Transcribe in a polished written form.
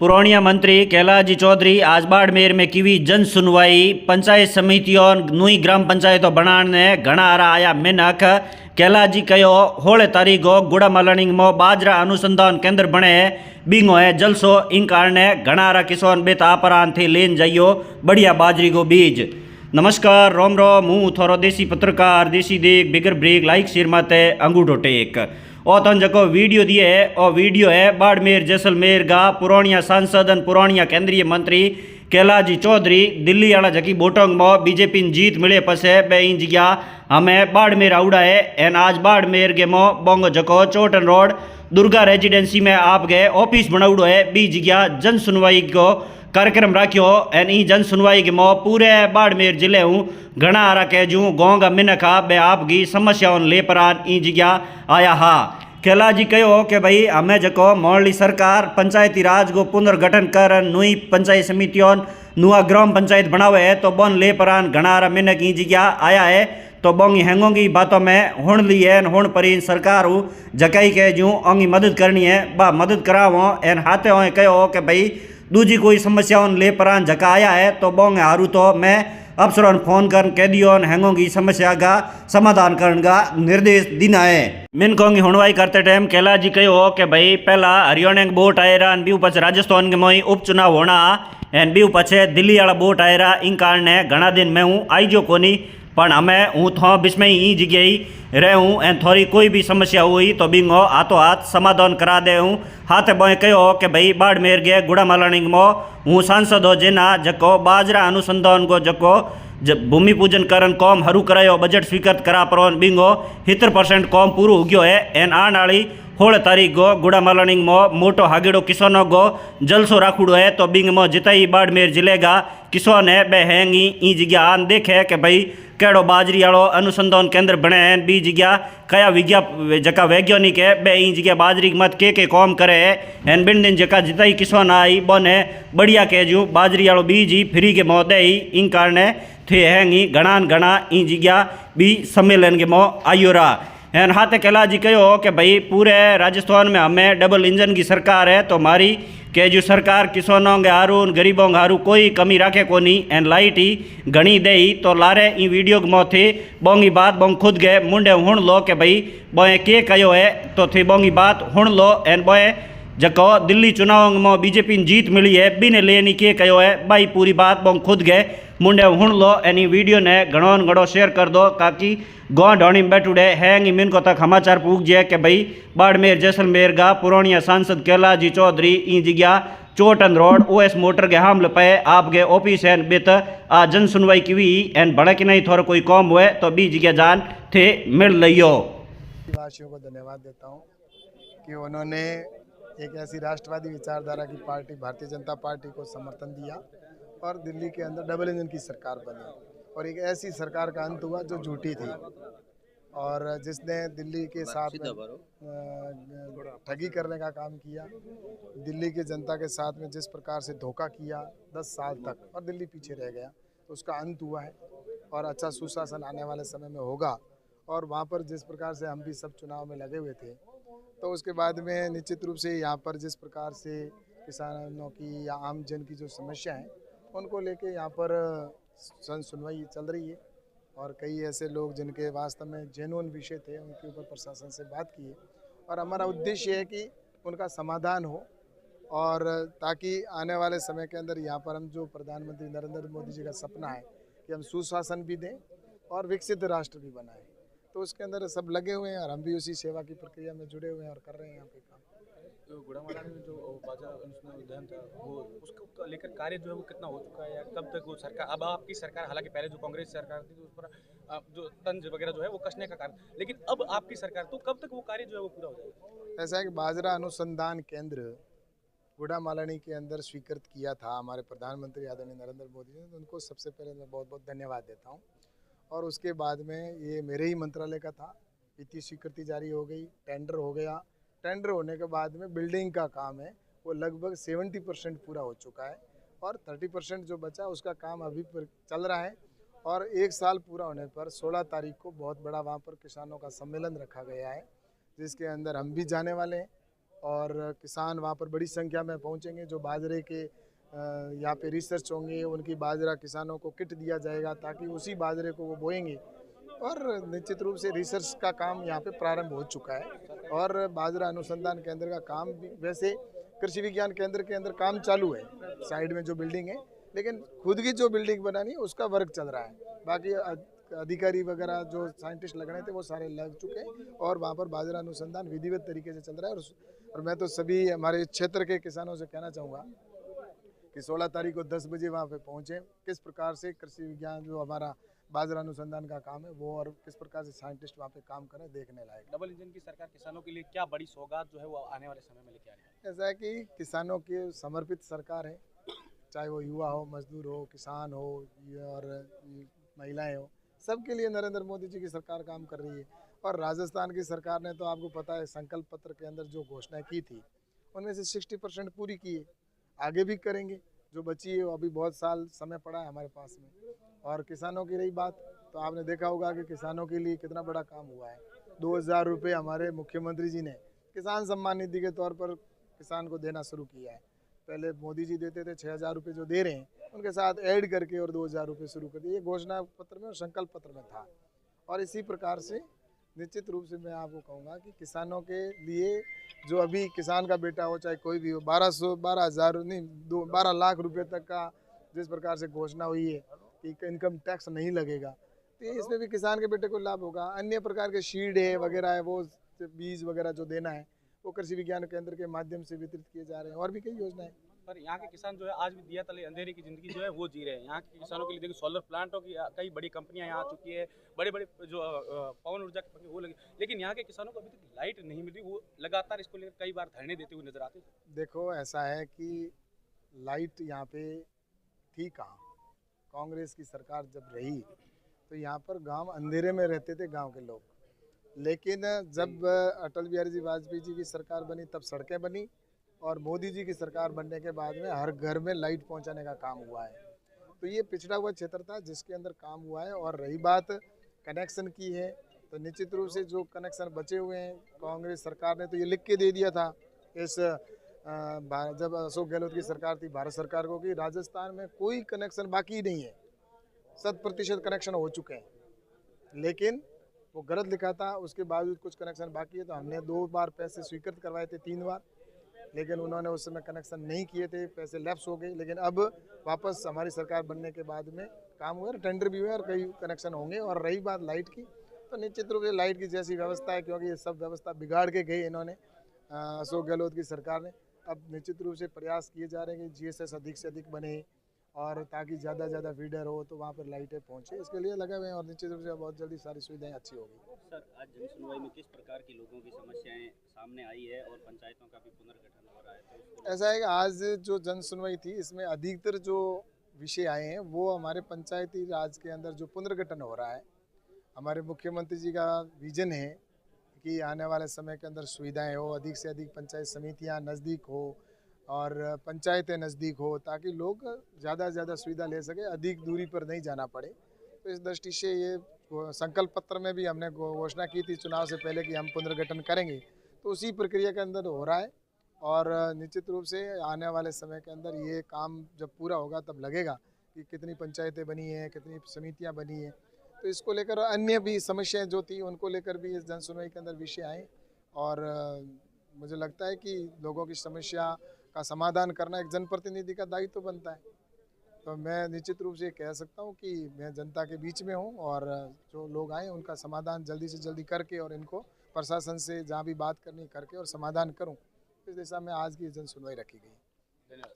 पुरानिया मंत्री कैलाश चौधरी आज बाड़मेर में कीवी जन सुनवाई पंचायत समितियों नुई ग्राम पंचायतों बनाने घना आरा आया मिनख कैलाश जी कहो होले तारीखो गुड़ा मलनिंग मो बाजरा अनुसंधान केंद्र बने बींगो है जलसो इन कारणे घना आरा किसान बेत आपरान थी लेन जाइयो बढ़िया बाजरी को बीज। नमस्कार रोम रोम हूँ थोरो देसी पत्रकार देसी देख बिगर ब्रेक लाइक शेर माते अंगूठो टेक और तन जको वीडियो दिए है और वीडियो है बाड़मेर जैसलमेर का पुरानिया सांसद पुरानिया केंद्रीय मंत्री कैलाश जी चौधरी दिल्ली वाला जकी बोटंग में बीजेपी जीत मिले पसे बे इन जगह हमें बाड़मेर आउड़ा है एन आज बाड़मेर के मो बोंगो जको चोटन रोड दुर्गा रेजिडेंसी में आप गए ऑफिस बनाउड़ो है बी जगह जन सुनवाई को कार्यक्रम राख्यो एन ई जन सुनवाई के मो पूरे बाड़मेर जिले हूँ घना आरा कह जूँ गाँव का मिनखा बे आपकी समस्याओं ले परान ई जगह आया हा। कैलाश जी कहो कि भाई हमें जको मोहल्ली सरकार पंचायती राज को पुनर्गठन कर नुई पंचायत समितियों नुआ ग्राम पंचायत बनावे है तो बन ले परान घना आरा मिनक ई जगह आया है तो बोंगी हैंगोंगी बातों में हुण ली है हुण परी सरकार हूँ जकाई कह जूँ ओंगी मदद करनी है बा मदद करावो एन हाथे हो कहो कि भाई दूजी कोई समस्याओं ले परान जका आया है तो बोंगे हारू तो मैं अफसरों फोन कर कह दियो हैंगों की समस्या का समाधान करने का निर्देश देना है। मिन कहूँगी हुणवाई करते टाइम कैलाश जी कहो कि भाई पहला हरियाणा का बोट आए रहा बीऊ पचे राजस्थान के मोई उपचुनाव होना एन बीऊ पचे दिल्ली वाला बोट आए रहा इन कारण घना दिन में हूँ आई जो कोनी पण हमें हूँ थो बिस्में ई जगह ही रहूँ एन थोड़ी कोई भी समस्या हुई तो बिंगो हाथों हाथ समाधान करा दे हूँ हाथ बोए कहो कि भाई बाड़मेर के गुड़ा मलानिंग मो हूँ सांसद हो जिना जको बाजरा अनुसंधान को जको भूमि पूजन करन कौम हरू करायो बजट स्वीकृत करा पर बिंगो 70% कौम पूरो हो गयो है एन आने वाली 16 तारीख को गुड़ा मलानिंग मो मोटो हागेड़ो किसानों को जलसो राखुड़ो है तो बिंग मो जिताई बाड़मेर जिले का किसान है बे हैंगी ई जगह आन देखे कि भाई केड़ो बाजरी वालों अनुसंधान केंद्र बने हैं बी जगह कया विज्ञा जका वैज्ञानिक है बे ई जगह बाजरी मत के कौम करे एन बिन दिन जका जिताई किसान आई बने बढ़िया कह जूँ बाजरी वालों बीज ही फ्री के मो दे इन कारण थे हैंगी घना घना ई जगह भी सम्मेलन के मो आयो रहा एन हाथ कैलाश जी कहो कि भाई पूरे राजस्थान में हमें डबल इंजन की सरकार है तो हमारी के जो सरकार किसानों के हारू गरीबों के हारू कोई कमी रखे को नहीं एन लाइट ही घनी दे तो लारे ई वीडियो के मो थे बोंगी बात बोंग खुद गए मुंडे हुण लो कि भाई बोए के कहो है तो थे बोंगी बात हुण लो एन बोए जको दिल्ली चुनाव में बीजेपी जीत मिली है बिन लेनी के कहो है भाई पूरी बात बोंग खुद गए मुंडे हुण लो एनी वीडियो ने घणो घणो शेयर कर दो ताकि गाँव ढोणी में बैठुड़े हैंगी मिन को तक समाचार पूछ जाए कि भाई बाड़मेर जैसलमेर का पुरानिया सांसद कैलाश जी चौधरी ई जगह चोटन रोड OS मोटर के हमले पे आपके ऑफिस एन बेत आ जन सुनवाई की हुई एन बड़ा कि नहीं थोड़ा कोई कौम हुए तो बी जगह जान थे मिल लियो। वासियों को धन्यवाद देता हूँ कि उन्होंने एक ऐसी राष्ट्रवादी विचारधारा की पार्टी भारतीय जनता पार्टी को समर्थन दिया और दिल्ली के अंदर डबल इंजन की सरकार बनी और एक ऐसी सरकार का अंत हुआ जो झूठी थी और जिसने दिल्ली के साथ में ठगी करने का काम किया, दिल्ली की जनता के साथ में जिस प्रकार से धोखा किया 10 साल तक और दिल्ली पीछे रह गया तो उसका अंत हुआ है और अच्छा सुशासन आने वाले समय में होगा। और वहाँ पर जिस प्रकार से हम भी सब चुनाव में लगे हुए थे तो उसके बाद में निश्चित रूप से यहाँ पर जिस प्रकार से किसानों की या आम जन की जो समस्या है उनको लेके यहाँ पर सुनवाई चल रही है और कई ऐसे लोग जिनके वास्तव में जेन्युइन विषय थे उनके ऊपर प्रशासन से बात की है और हमारा उद्देश्य है कि उनका समाधान हो और ताकि आने वाले समय के अंदर यहाँ पर हम जो प्रधानमंत्री नरेंद्र मोदी जी का सपना है कि हम सुशासन भी दें और विकसित राष्ट्र भी बनाएं तो उसके अंदर सब लगे हुए हैं और हम भी उसी सेवा की प्रक्रिया में जुड़े हुए हैं और कर रहे हैं यहाँ पे काम। तो गुड़ा मलानी में जो बाजा उद्यान था वो उसको लेकर कार्य जो है वो कितना हो चुका है या कब तक वो सरकार अब आपकी सरकार हालांकि पहले जो कांग्रेस सरकार थी तो उस पर जो तंज वगैरह जो है वो कसने का कार्य लेकिन अब आपकी सरकार तो कब तक वो कार्य जो है वो पूरा हो जाएगा? ऐसा है कि बाजरा अनुसंधान केंद्र गुड़ा मालानी के अंदर स्वीकृत किया था हमारे प्रधानमंत्री आदरणीय नरेंद्र मोदी जी ने, तो उनको सबसे पहले मैं बहुत बहुत धन्यवाद देता हूँ। और उसके बाद में ये मेरे ही मंत्रालय का था, वित्तीय स्वीकृति जारी हो गई, टेंडर हो गया, टेंडर होने के बाद में बिल्डिंग का काम है वो लगभग 70% पूरा हो चुका है और 30% जो बचा उसका काम अभी चल रहा है और 1 साल पूरा होने पर 16 तारीख को बहुत बड़ा वहाँ पर किसानों का सम्मेलन रखा गया है जिसके अंदर हम भी जाने वाले हैं और किसान वहाँ पर बड़ी संख्या में पहुँचेंगे। जो बाजरे के यहाँ पे रिसर्च होंगे, उनकी बाजरा किसानों को किट दिया जाएगा ताकि उसी बाजरे को वो बोएंगे। और निश्चित रूप से रिसर्च का काम यहाँ पे प्रारंभ हो चुका है और बाजरा अनुसंधान केंद्र का काम भी वैसे कृषि विज्ञान केंद्र के अंदर काम चालू है, साइड में जो बिल्डिंग है, लेकिन खुद की जो बिल्डिंग बनानी है उसका वर्क चल रहा है। बाकी अधिकारी वगैरह जो साइंटिस्ट लगने थे वो सारे लग चुके हैं और वहाँ पर बाजरा अनुसंधान विधिवत तरीके से चल रहा है। और मैं तो सभी हमारे क्षेत्र के किसानों से कहना चाहूँगा कि 16 तारीख को 10 बजे वहाँ पे पहुँचे, किस प्रकार से कृषि विज्ञान जो हमारा बाजरा अनुसंधान का काम है वो और किस प्रकार से साइंटिस्ट वहाँ पे काम करें, देखने लायक। डबल इंजन की सरकार किसानों के लिए क्या बड़ी सौगात जो है वो आने वाले समय में लेके आ रही है? ऐसा है कि किसानों की समर्पित सरकार है, चाहे वो युवा हो, मजदूर हो, किसान हो और महिलाएं हो, सबके लिए नरेंद्र मोदी जी की सरकार काम कर रही है। और राजस्थान की सरकार ने तो आपको पता है संकल्प पत्र के अंदर जो घोषणा की थी उनमें से 60% पूरी की है, आगे भी करेंगे। जो बची है वो अभी बहुत साल समय पड़ा है हमारे पास में। और किसानों की रही बात तो आपने देखा होगा कि किसानों के लिए कितना बड़ा काम हुआ है। 2000 रुपये हमारे मुख्यमंत्री जी ने किसान सम्मान निधि के तौर पर किसान को देना शुरू किया है। पहले मोदी जी देते थे 6000 रुपये जो दे रहे हैं उनके साथ ऐड करके और 2000 रुपये शुरू कर दिए। ये घोषणा पत्र में और संकल्प पत्र में था। और इसी प्रकार से निश्चित रूप से मैं आपको कहूँगा कि किसानों के लिए जो अभी किसान का बेटा हो चाहे कोई भी हो 12 लाख रुपए तक का जिस प्रकार से घोषणा हुई है कि इनकम टैक्स नहीं लगेगा, तो इसमें भी किसान के बेटे को लाभ होगा। अन्य प्रकार के सीड है वगैरह है, वो बीज वगैरह जो देना है वो कृषि विज्ञान केंद्र के माध्यम से वितरित किए जा रहे हैं। और भी कई योजनाएं। पर यहाँ के किसान जो है आज भी दिया तले अंधेरे की जिंदगी जो है वो जी रहे हैं। यहाँ के किसानों के लिए देखिए सोलर प्लांटों की कई बड़ी कंपनियां यहाँ आ चुकी है, बड़े बड़े जो पवन ऊर्जा के पंखे वो लगे, लेकिन यहाँ के किसानों को अभी तक लाइट नहीं मिल रही। वो लगातार इसको लेकर कई बार धरने देते हुए नजर आते हैं। देखो ऐसा है कि लाइट यहाँ पे थी कहाँ, कांग्रेस की सरकार जब रही तो यहाँ पर गांव अंधेरे में रहते थे गांव के लोग। लेकिन जब अटल बिहारी जी वाजपेयी जी की सरकार बनी तब सड़कें बनी और मोदी जी की सरकार बनने के बाद में हर घर में लाइट पहुंचाने का काम हुआ है। तो ये पिछड़ा हुआ क्षेत्र था जिसके अंदर काम हुआ है। और रही बात कनेक्शन की है तो निश्चित रूप से जो कनेक्शन बचे हुए हैं कांग्रेस सरकार ने तो ये लिख के दे दिया था इस जब अशोक गहलोत की सरकार थी भारत सरकार को कि राजस्थान में कोई कनेक्शन बाकी नहीं है, 100% कनेक्शन हो चुके हैं। लेकिन वो गलत लिखा था, उसके बावजूद कुछ कनेक्शन बाकी है। तो हमने 2 बार पैसे स्वीकृत करवाए थे, 3 बार, लेकिन उन्होंने उस समय कनेक्शन नहीं किए थे, पैसे लैप्स हो गए। लेकिन अब वापस हमारी सरकार बनने के बाद में काम हुआ, टेंडर भी हुए और कई कनेक्शन होंगे। और रही बात लाइट की तो निश्चित रूप से लाइट की जैसी व्यवस्था है, क्योंकि ये सब व्यवस्था बिगाड़ के गई इन्होंने अशोक गहलोत की सरकार ने। अब निश्चित रूप से प्रयास किए जा रहे हैं कि GSS अधिक से अधिक बने और ताकि ज़्यादा से ज़्यादा फीडर हो तो वहाँ पर लाइटें पहुँचे, इसके लिए लगे हुए हैं। और निश्चित रूप से बहुत जल्दी सारी सुविधाएं अच्छी होगी। सर, आज जन सुनवाई में किस प्रकार की लोगों की समस्याएं सामने आई है और पंचायतों का भी पुनर्गठन हो रहा है, तो उसको ऐसा है कि आज जो जन सुनवाई थी इसमें अधिकतर जो विषय आए हैं वो हमारे पंचायती राज के अंदर जो पुनर्गठन हो रहा है। हमारे मुख्यमंत्री जी का विजन है कि आने वाले समय के अंदर सुविधाएं हो, अधिक से अधिक पंचायत समितियां नज़दीक हो और पंचायतें नज़दीक हो ताकि लोग ज़्यादा से ज़्यादा सुविधा ले सके, अधिक दूरी पर नहीं जाना पड़े। तो इस दृष्टि से ये संकल्प पत्र में भी हमने घोषणा की थी चुनाव से पहले कि हम पुनर्गठन करेंगे, तो उसी प्रक्रिया के अंदर हो रहा है। और निश्चित रूप से आने वाले समय के अंदर ये काम जब पूरा होगा तब लगेगा कि कितनी पंचायतें बनी हैं, कितनी समितियां बनी हैं। तो इसको लेकर अन्य भी समस्याएं जो थी उनको लेकर भी इस जन सुनवाई के अंदर विषय आए। और मुझे लगता है कि लोगों की समस्या का समाधान करना एक जनप्रतिनिधि का दायित्व तो बनता है। तो मैं निश्चित रूप से कह सकता हूँ कि मैं जनता के बीच में हूँ और जो लोग आए उनका समाधान जल्दी से जल्दी करके और इनको प्रशासन से जहाँ भी बात करनी करके और समाधान करूँ, इस दिशा में आज की जन सुनवाई रखी गई। धन्यवाद।